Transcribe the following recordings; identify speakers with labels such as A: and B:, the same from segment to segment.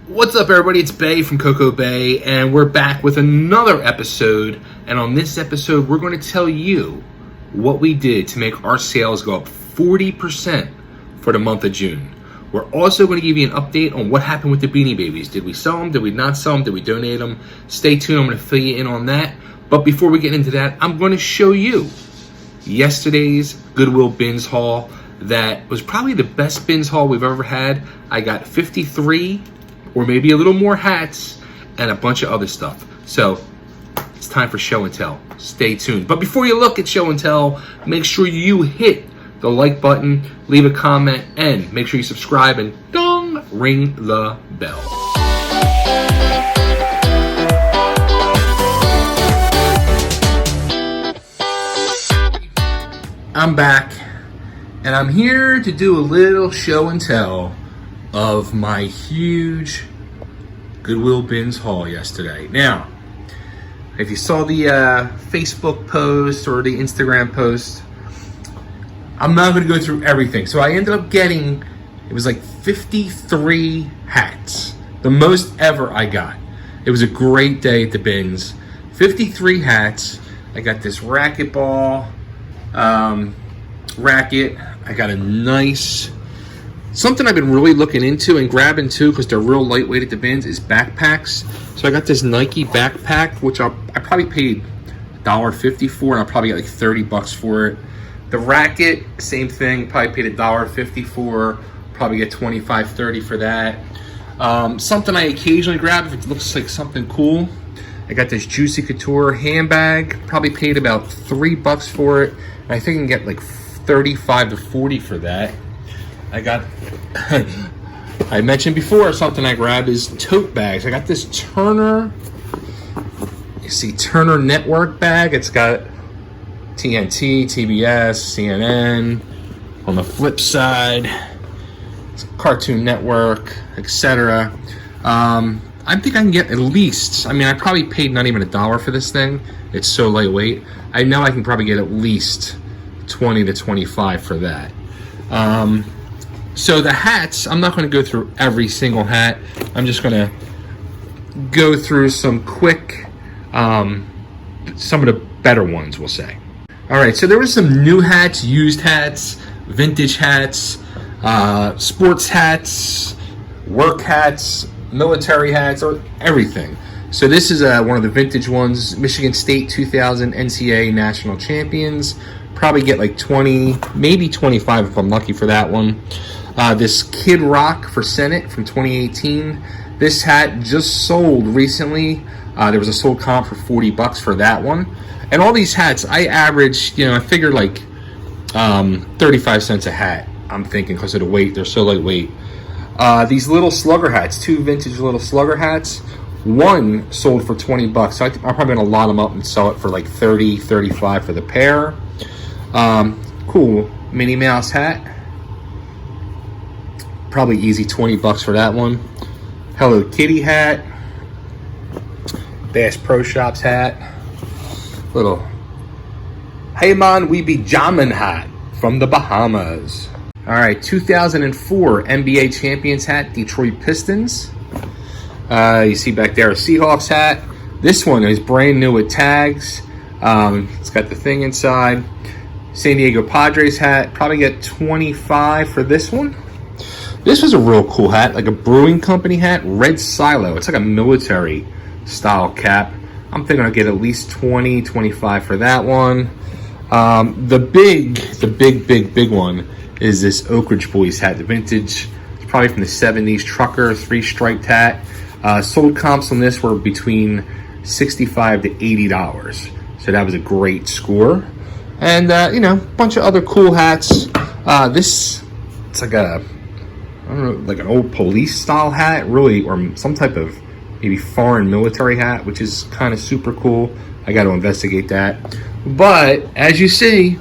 A: What's up, everybody? It's Bay from Cocoa Bay, and we're back with another episode. And on this episode, we're going to tell you what we did to make our sales go up 40% for the month of June. We're also going to give you an update on what happened with the Beanie Babies. Did we sell them? Did we not sell them? Did we donate them? Stay tuned. I'm going to fill you in on that. But before we get into that, I'm going to show you yesterday's Goodwill Bins haul. That was probably the best bins haul we've ever had. I got 53 or maybe a little more hats and a bunch of other stuff. So it's time for show and tell. Stay tuned. But before you look at show and tell, make sure you hit the like button, leave a comment, and make sure you subscribe and dong, ring the bell. I'm back, and I'm here to do a little show and tell of my huge Goodwill Bins haul yesterday. Now, if you saw the Facebook post or the Instagram post, I'm not going to go through everything. So I ended up getting, it was like 53 hats, the most ever I got. It was a great day at the bins. 53 hats. I got this racquetball racket. I got a nice, something I've been really looking into and grabbing too, because they're real lightweight at the bins, is backpacks. So I got this Nike backpack, which I probably paid $1.50 for, and I'll probably get like 30 bucks for it. The racket, same thing, probably paid $1.50 for, probably get 25, 30 for that. Something I occasionally grab if it looks like something cool. I got this Juicy Couture handbag, probably paid about 3 bucks for it. And I think I can get like 35 to 40 for that. I got, I mentioned before, something I grabbed is tote bags. I got this Turner, you see Turner Network bag. It's got TNT, TBS, CNN. On the flip side, it's Cartoon Network, etc. I think I can get at least, I mean, I probably paid not even $1 for this thing. It's so lightweight. I know I can probably get at least 20 to 25 for that. So the hats, I'm not going to go through every single hat. I'm just going to go through some quick, some of the better ones, we'll say. All right, so there was some new hats, used hats, vintage hats, sports hats, work hats, military hats, or everything. So this is one of the vintage ones, Michigan State 2000 NCAA National Champions. Probably get like 20, maybe 25 if I'm lucky for that one. This Kid Rock for Senate from 2018. This hat just sold recently. There was a sold comp for 40 bucks for that one. And all these hats, I averaged, I figured like 35 cents a hat, I'm thinking, because of the weight. They're so lightweight. These little slugger hats, 2 vintage little slugger hats. One sold for 20 bucks. So I'm probably going to lot them up and sell it for like 30, 35 for the pair. Cool Minnie Mouse hat. Probably easy 20 bucks for that one. Hello Kitty hat. Bass Pro Shops hat. Little Hey Man We Be Jammin' hat from the Bahamas. All right, 2004 NBA Champions hat, Detroit Pistons. You see back there a Seahawks hat. This one is brand new with tags. It's got the thing inside. San Diego Padres hat, probably get 25 for this one. This was a real cool hat, like a brewing company hat, red silo. It's like a military style cap. I'm thinking I'll get at least 20, 25 for that one. The big one is this Oak Ridge Boys hat, the vintage. It's probably from the 70s, trucker, 3-striped hat. Sold comps on this were between $65 to $80. So that was a great score. And, a bunch of other cool hats. This, it's like a, I don't know, like an old police style hat, really, or some type of maybe foreign military hat, which is kind of super cool. I got to investigate that. But as you see,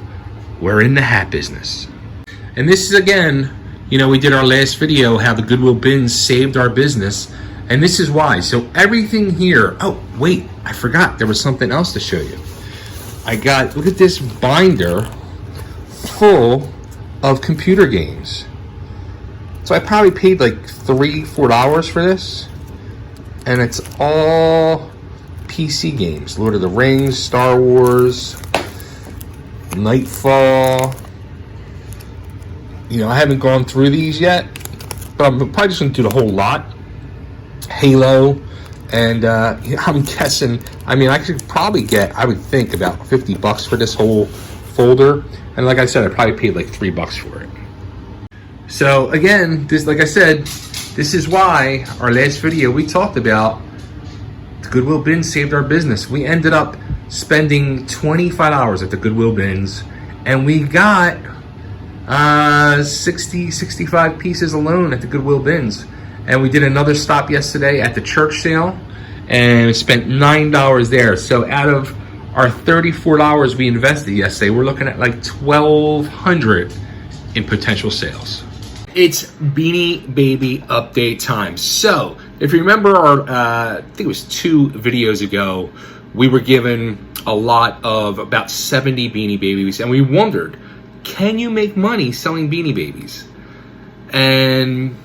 A: we're in the hat business. And this is, again, we did our last video, how the Goodwill Bins saved our business. And this is why. So everything here, oh, wait, I forgot. There was something else to show you. I got, look at this binder full of computer games. So I probably paid like $3-4 for this. and it's all PC games. Lord of the Rings, Star Wars, Nightfall. You know, I haven't gone through these yet, but I'm probably just going to do the whole lot. Halo, and I'm guessing, I mean, I could probably get, I would think, about $50 for this whole folder. And like I said, I probably paid like $3 for it. So again, this, like I said, this is why our last video we talked about the Goodwill bins saved our business. We ended up spending $25 at the Goodwill bins, and we got 65 pieces alone at the Goodwill bins. And we did another stop yesterday at the church sale and spent $9 there. So out of our $34 we invested yesterday, we're looking at like $1,200 in potential sales. It's Beanie Baby update time. So if you remember our, I think it was 2 videos ago, we were given a lot of about 70 Beanie Babies, and we wondered, can you make money selling Beanie Babies? And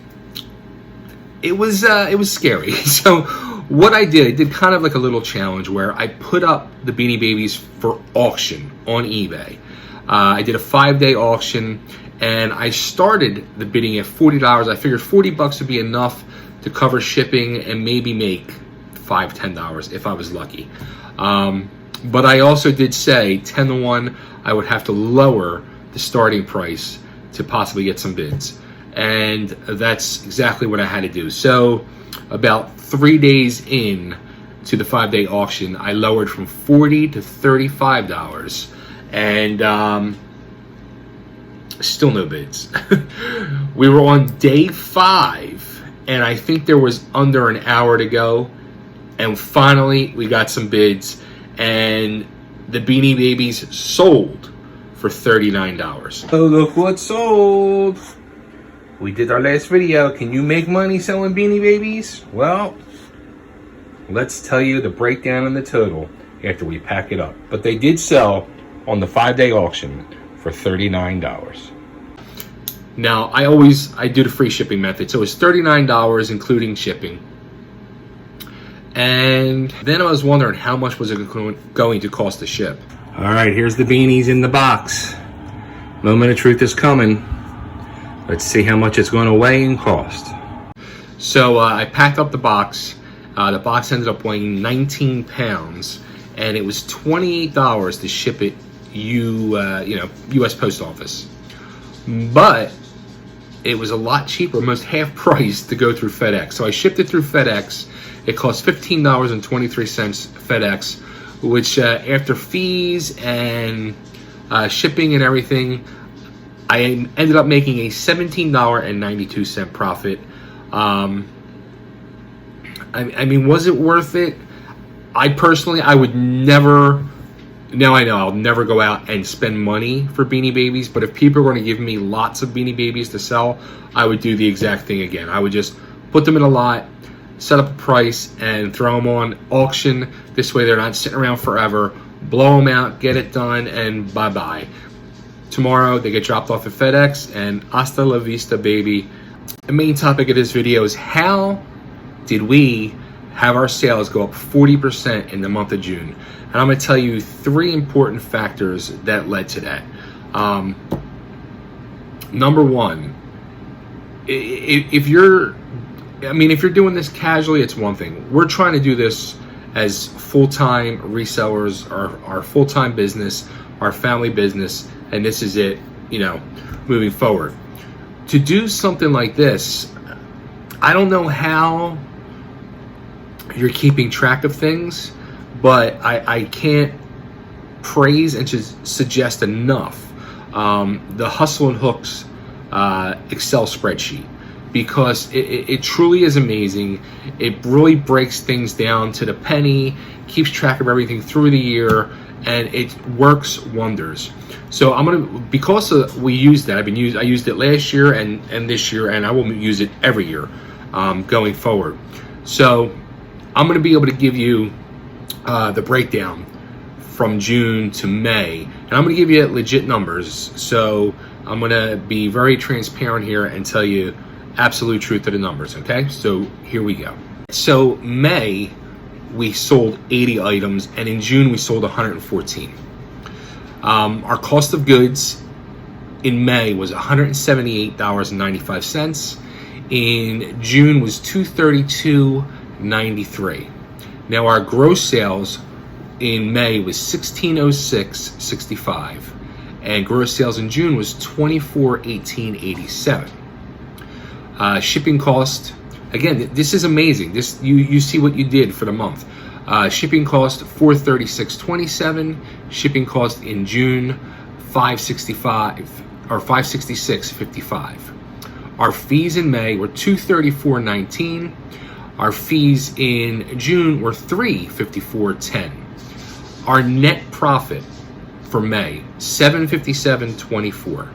A: it was scary. So what I did kind of like a little challenge where I put up the Beanie Babies for auction on eBay. I did a 5-day auction, and I started the bidding at $40. I figured $40 would be enough to cover shipping and maybe make $5, $10 if I was lucky. But I also did say 10 to 1, I would have to lower the starting price to possibly get some bids. And that's exactly what I had to do. So about 3 days in to the 5-day auction, I lowered from $40 to $35, and still no bids. We were on day 5, and I think there was under an hour to go, and finally we got some bids, and the Beanie Babies sold for $39. Oh, look what sold. We did our last video. Can you make money selling Beanie Babies? Well, let's tell you the breakdown and the total after we pack it up. But they did sell on the 5-day auction for $39. Now, I do the free shipping method. So it's $39 including shipping. And then I was wondering how much was it going to cost to ship. All right, here's the beanies in the box. Moment of truth is coming. Let's see how much it's going to weigh and cost. So I packed up the box. The box ended up weighing 19 pounds, and it was $28 to ship it U.S. Post Office. But it was a lot cheaper, almost half price, to go through FedEx. So I shipped it through FedEx. It cost $15.23 FedEx, which after fees and shipping and everything, I ended up making a $17.92 profit. I mean, was it worth it? I would never, now I know I'll never go out and spend money for Beanie Babies, but if people are going to give me lots of Beanie Babies to sell, I would do the exact thing again. I would just put them in a lot, set up a price, and throw them on auction. This way they're not sitting around forever. Blow them out, get it done, and bye-bye. Tomorrow they get dropped off at FedEx, and hasta la vista, baby. The main topic of this video is how did we have our sales go up 40% in the month of June? And I'm going to tell you 3 important factors that led to that. Number 1, if you're doing this casually, it's one thing. We're trying to do this as full-time resellers, our full-time business, our family business, and this is it, moving forward. To do something like this, I don't know how you're keeping track of things, but I can't praise and just suggest enough the Hustlin Hooks Excel spreadsheet, because it truly is amazing. It really breaks things down to the penny, keeps track of everything through the year, and it works wonders. So because we use that, I used it last year and this year, and I will use it every year going forward. So I'm going to be able to give you the breakdown from June to May, and I'm going to give you legit numbers. So I'm going to be very transparent here and tell you absolute truth of the numbers, okay? So here we go. So May, we sold 80 items, and in June we sold 114. Our cost of goods in May was $178.95. In June was $232.93. Now our gross sales in May was $1606.65, and gross sales in June was $2418.87. Shipping cost, again, this is amazing. This you see what you did for the month. Shipping cost $436.27. Shipping cost in June $565 or $566.55. Our fees in May were $234.19. Our fees in June were $354.10. Our net profit for May $757.24.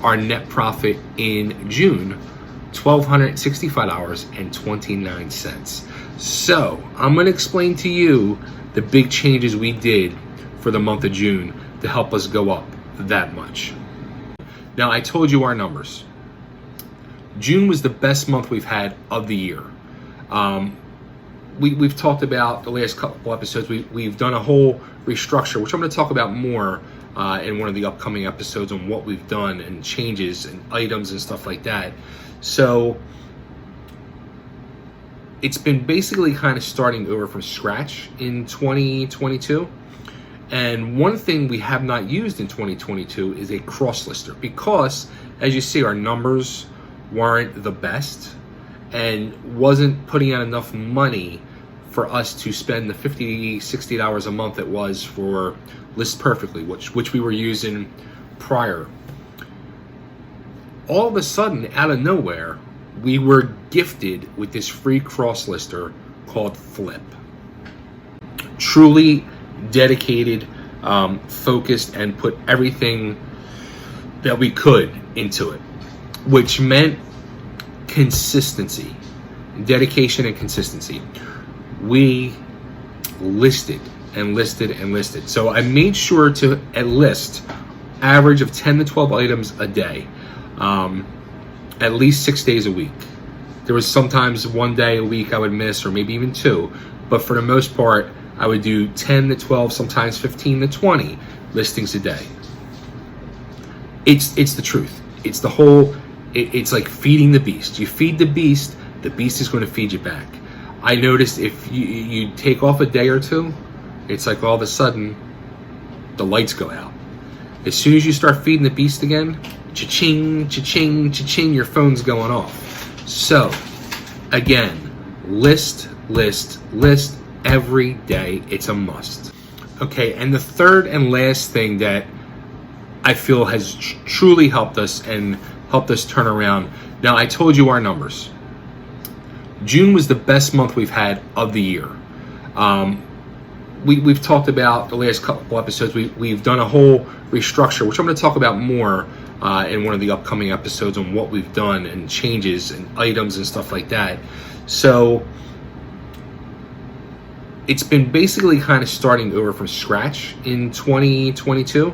A: Our net profit in June $1,265.29. So I'm going to explain to you the big changes we did for the month of June to help us go up that much. Now, I told you our numbers. June was the best month we've had of the year. We've talked about the last couple episodes. We've done a whole restructure, which I'm going to talk about more in one of the upcoming episodes on what we've done and changes and items and stuff like that. So it's been basically kind of starting over from scratch in 2022. And one thing we have not used in 2022 is a cross lister, because as you see, our numbers weren't the best and wasn't putting out enough money for us to spend the $50, $60 a month it was for List Perfectly, which we were using prior. All of a sudden, out of nowhere, we were gifted with this free cross lister called Flip. Truly dedicated, focused, and put everything that we could into it, which meant consistency, dedication and consistency. We listed and listed and listed. So I made sure to list average of 10 to 12 items a day, at least 6 days a week. There was sometimes one day a week I would miss, or maybe even two, but for the most part, I would do 10 to 12, sometimes 15 to 20 listings a day. It's the truth. It's the whole, it's like feeding the beast. You feed the beast is going to feed you back. I noticed if you take off a day or two, it's like all of a sudden the lights go out. As soon as you start feeding the beast again, cha-ching, cha-ching, cha-ching, your phone's going off. So again, list every day. It's a must. Okay, and the third and last thing that I feel has truly helped us and helped us turn around. Now, I told you our numbers. June was the best month we've had of the year. We've talked about the last couple episodes. We've done a whole restructure, which I'm going to talk about more in one of the upcoming episodes on what we've done and changes and items and stuff like that. So it's been basically kind of starting over from scratch in 2022.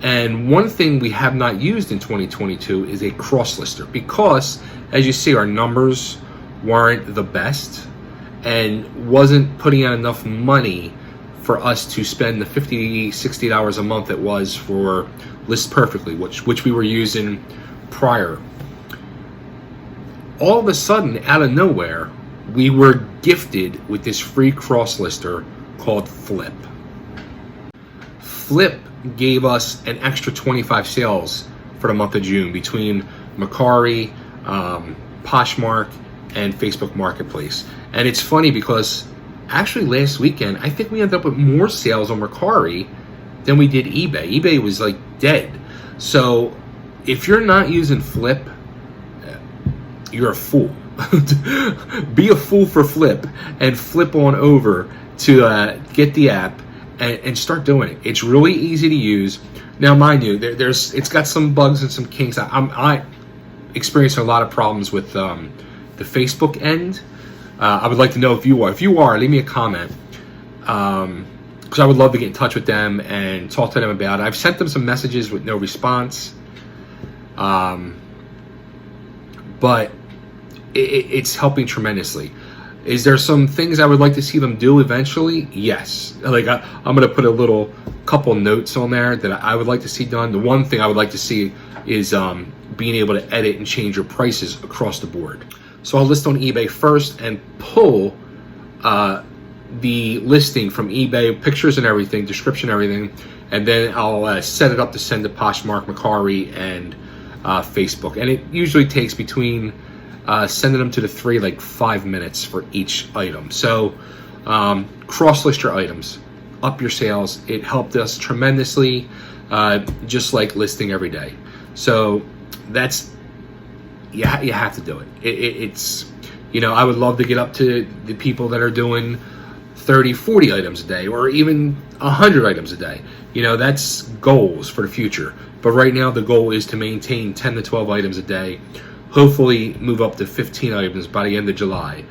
A: And one thing we have not used in 2022 is a cross lister, because as you see, our numbers weren't the best and wasn't putting out enough money for us to spend the $50, $60 a month it was for List Perfectly, which we were using prior. All of a sudden, out of nowhere, we were gifted with this free cross lister called Flip. Flip gave us an extra 25 sales for the month of June between Mercari, Poshmark, and Facebook Marketplace. And it's funny because actually last weekend, I think we ended up with more sales on Mercari than we did eBay. eBay was like dead. So if you're not using Flip, you're a fool. Be a fool for Flip and flip on over to get the app and start doing it. It's really easy to use. Now, mind you, it's got some bugs and some kinks. I experiencing a lot of problems with the Facebook end. I would like to know if you are. If you are, leave me a comment, because I would love to get in touch with them and talk to them about it. I've sent them some messages with no response, but it's helping tremendously. Is there some things I would like to see them do eventually? Yes. Like I'm going to put a little couple notes on there that I would like to see done. The one thing I would like to see is being able to edit and change your prices across the board. So I'll list on eBay first and pull the listing from eBay, pictures and everything, description, everything, and then I'll set it up to send to Poshmark, Macari, and Facebook. And it usually takes between sending them to the three, like 5 minutes for each item. So cross-list your items, up your sales. It helped us tremendously, just like listing every day. So that's, you have to do it. It's, you know, I would love to get up to the people that are doing 30, 40 items a day, or even 100 items a day. You know, that's goals for the future. But right now the goal is to maintain 10 to 12 items a day. Hopefully move up to 15 items by the end of July.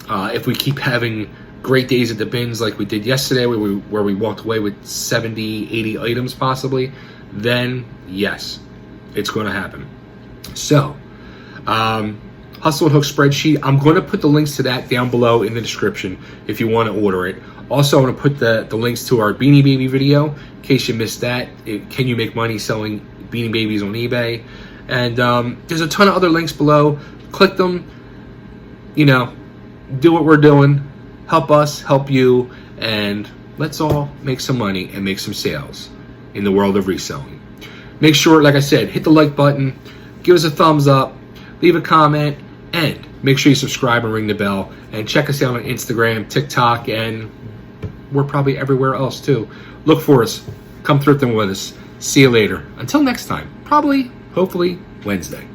A: If we keep having great days at the bins like we did yesterday, where we walked away with 70, 80 items possibly, then yes, it's going to happen. So, Hustle and Hook spreadsheet, I'm going to put the links to that down below in the description if you want to order it. Also, I'm going to put the links to our Beanie Baby video in case you missed that. Can you make money selling Beanie Babies on eBay? And there's a ton of other links below. Click them, you know, do what we're doing. Help us, help you, and let's all make some money and make some sales in the world of reselling. Make sure, like I said, hit the like button, give us a thumbs up, leave a comment, and make sure you subscribe and ring the bell. And check us out on Instagram, TikTok, and we're probably everywhere else too. Look for us. Come thrifting with us. See you later. Until next time. Probably, hopefully, Wednesday.